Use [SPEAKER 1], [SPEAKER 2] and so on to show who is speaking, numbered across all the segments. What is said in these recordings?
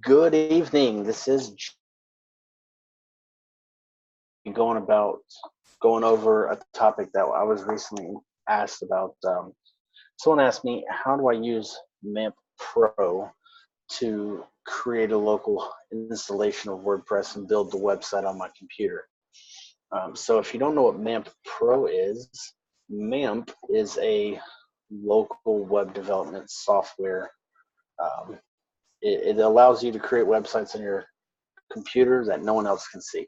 [SPEAKER 1] Good evening. This is going over a topic that I was recently asked about. Someone asked me, how do I use MAMP Pro to create a local installation of WordPress and build the website on my computer? So if you don't know what MAMP Pro is, MAMP is a local web development software. It allows you to create websites on your computer that no one else can see.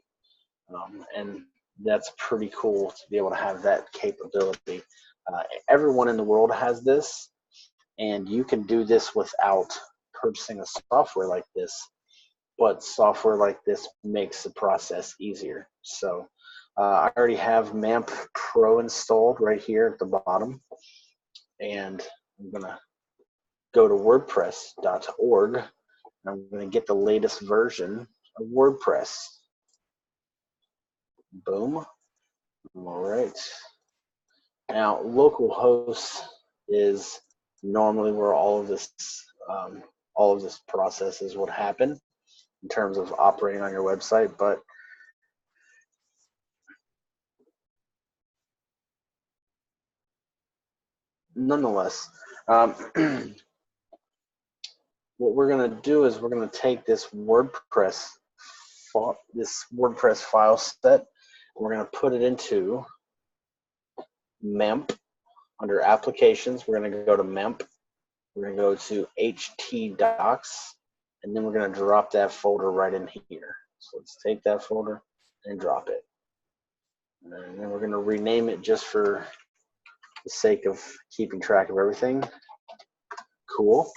[SPEAKER 1] And that's pretty cool to be able to have that capability. Everyone in the world has this, and you can do this without purchasing a software like this, but software like this makes the process easier. So I already have MAMP Pro installed right here at the bottom, and I'm going to go to WordPress.org, and I'm going to get the latest version of WordPress. Boom. All right. Now, localhost is normally where all of this processes would happen in terms of operating on your website, but nonetheless, what we're going to do is we're going to take this WordPress file set, and we're going to put it into MAMP. Under Applications, we're going to go to MAMP. We're going to go to htdocs, and then we're going to drop that folder right in here. So let's take that folder and drop it. And then we're going to rename it just for the sake of keeping track of everything. Cool.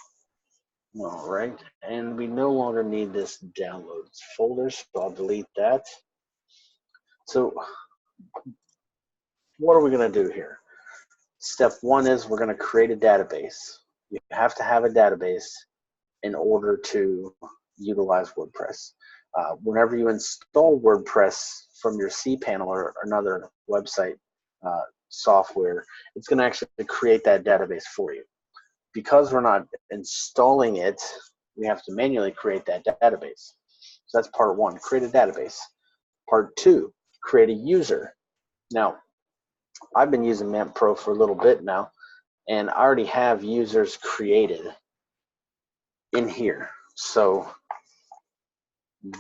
[SPEAKER 1] All right, and we no longer need this downloads folder, so I'll delete that. So what are we going to do here? Step one is we're going to create a database. You have to have a database in order to utilize WordPress. Whenever you install WordPress from your cPanel or another website software, it's going to actually create that database for you. Because we're not installing it, we have to manually create that database. So that's part one, create a database. Part two, create a user. Now, I've been using MAMP Pro for a little bit now, and I already have users created in here. So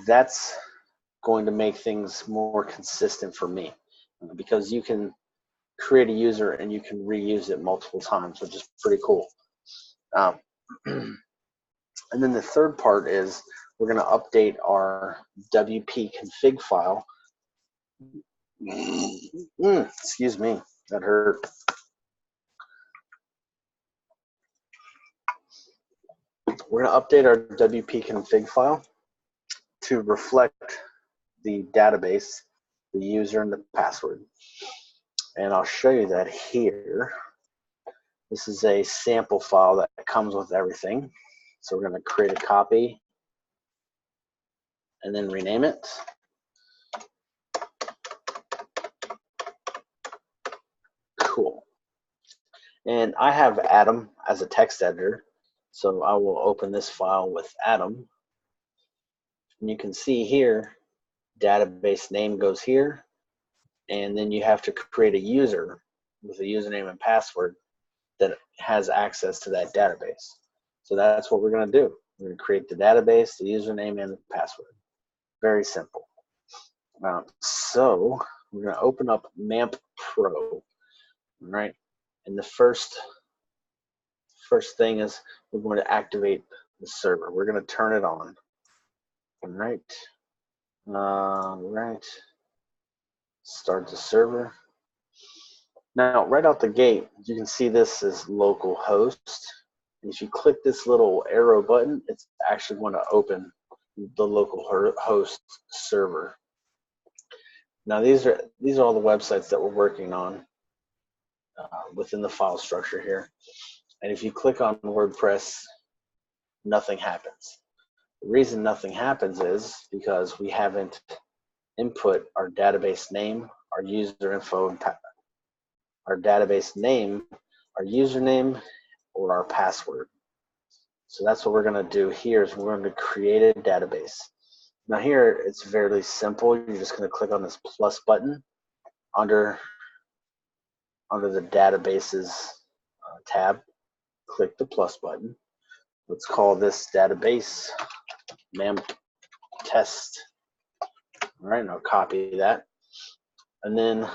[SPEAKER 1] that's going to make things more consistent for me, because you can create a user and you can reuse it multiple times, which is pretty cool. And then the third part is we're going to update our WP config file. Excuse me, that hurt. We're going to update our WP config file to reflect the database, the user, and the password. And I'll show you that here. This is a sample file that comes with everything. So we're going to create a copy and then rename it. Cool. And I have Atom as a text editor, so I will open this file with Atom. And you can see here, database name goes here, and then you have to create a user with a username and password that has access to that database. So that's what we're going to do. We're going to create the database, the username, and the password. Very simple. So we're going to open up MAMP Pro, all right? And the first thing is we're going to activate the server. We're going to turn it on. All right. Right. Start the server. Now, right out the gate, you can see this is localhost. And if you click this little arrow button, it's actually going to open the localhost server. Now, these are all the websites that we're working on within the file structure here. And if you click on WordPress, nothing happens. The reason nothing happens is because we haven't input our database name, our user info, and our database name, our username, or our password. So that's what we're going to do here is we're going to create a database. Now here it's fairly simple. You're just going to click on this plus button under the databases tab. Click the plus button. Let's call this database MAMP test. All right, and I'll copy that. And then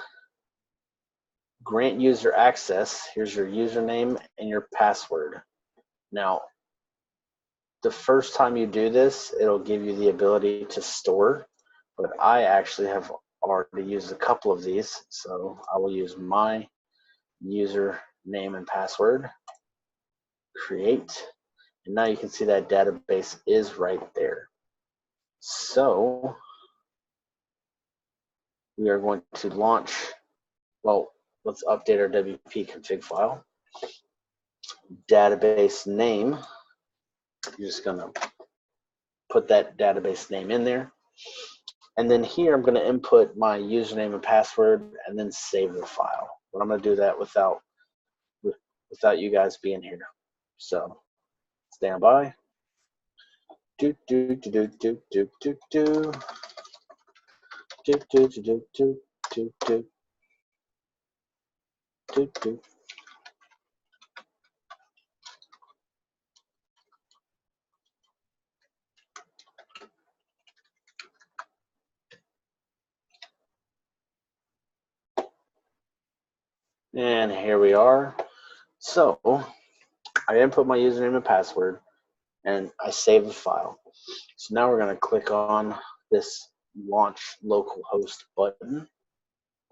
[SPEAKER 1] grant user access. Here's your username and your password. Now, the first time you do this, it'll give you the ability to store, but I actually have already used a couple of these, so I will use my username and password, create, and now you can see that database is right there. So we are going to launch, well, let's update our WP config file. Database name, you're just gonna put that database name in there. And then here I'm gonna input my username and password and then save the file. But I'm gonna do that without you guys being here. So stand by. Do do do do do do do do do do do do do do do do. And here we are. So I input my username and password and I save the file. So now we're going to click on this launch localhost button.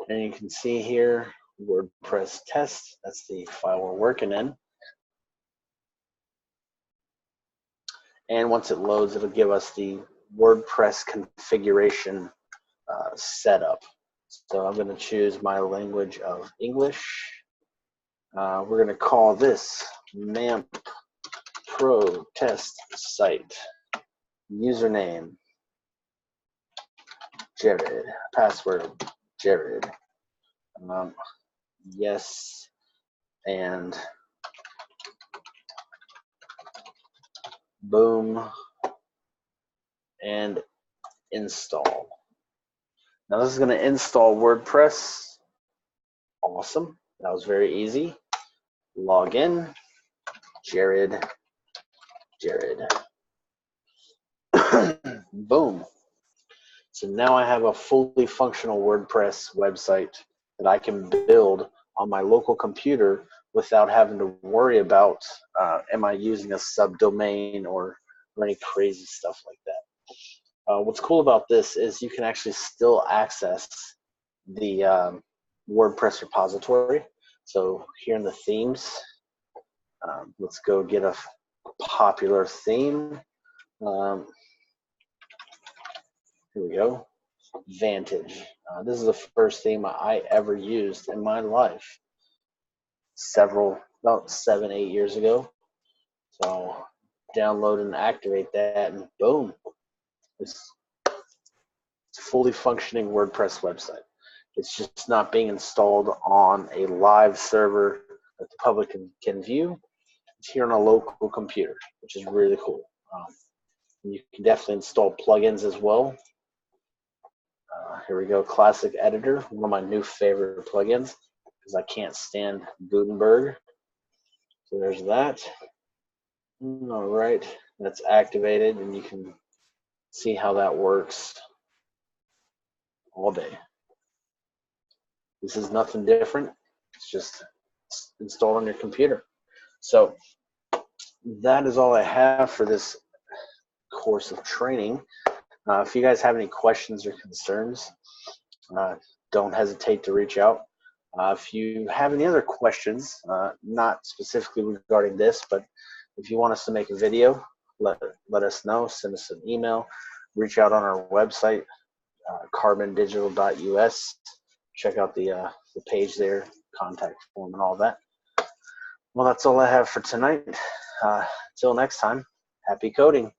[SPEAKER 1] And you can see here WordPress test. That's the file we're working in. And once it loads, it'll give us the WordPress configuration setup. So I'm going to choose my language of English. We're going to call this MAMP Pro test site. Username, Jared. Password, Jared. Yes, and boom, and install. Now this is going to install WordPress. Awesome. That was very easy. Log in. Jared. Boom. So now I have a fully functional WordPress website that I can build on my local computer without having to worry about am I using a subdomain or any crazy stuff like that. What's cool about this is you can actually still access the WordPress repository. So here in the themes, let's go get a popular theme. Here we go. Vantage. This is the first theme I ever used in my life. About 7-8 years ago. So download and activate that, and boom, it's a fully functioning WordPress website. It's just not being installed on a live server that the public can view. It's here on a local computer, which is really cool. You can definitely install plugins as well. Here we go, Classic Editor, one of my new favorite plugins because I can't stand Gutenberg. So there's that. All right, that's activated, and you can see how that works all day. This is nothing different. It's just installed on your computer. So that is all I have for this course of training. If you guys have any questions or concerns, don't hesitate to reach out. If you have any other questions, not specifically regarding this, but if you want us to make a video, let us know. Send us an email. Reach out on our website, carbondigital.us. Check out the page there, contact form and all that. Well, that's all I have for tonight. Until next time, happy coding.